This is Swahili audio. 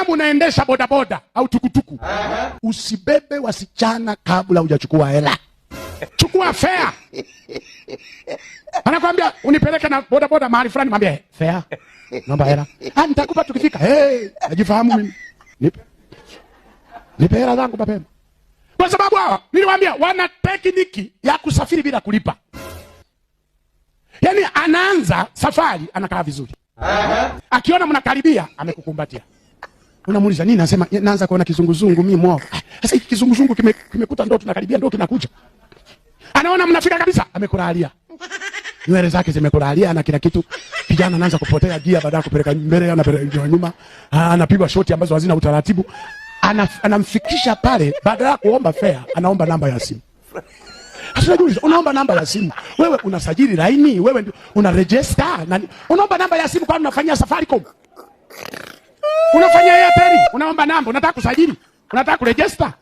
kama unaendesha bodaboda au tukutuku, usibebe wasichana kabla hujachukua hela. Chukua fare. Anakuambia unipeleke na bodaboda mahali fulani, mwambie fare, naomba hela. Nitakupa tukifika. Najifahamu mimi. Nipe hela zangu mapema. Kwa sababu hawa niliwaambia wana tekniki ya kusafiri bila kulipa. Yaani anaanza safari anakaa vizuri. Akiona mnakaribia amekukumbatia. Unamuuliza nini? Anasema naanza kuona kizunguzungu mimi mwao. Sasa hiki kizunguzungu kimekuta ndo tunakaribia ndo kinakuja. Anaona mnafika kabisa amekulalia. Nywele zake zimekulalia na kila kitu. Kijana anaanza kupotea gia, baada ya kupeleka mbele anapeleka nyuma. Anapigwa shoti ambazo hazina utaratibu. Anamfikisha pale, baada ya kuomba fare anaomba namba ya simu. Hasunajiuliza, unaomba namba ya simu? Wewe unasajili laini, wewe una register na unaomba namba ya simu, kwa unafanyia Safaricom? Unafanya Airtel, unaomba namba, unataka kusajili, unataka kuregister?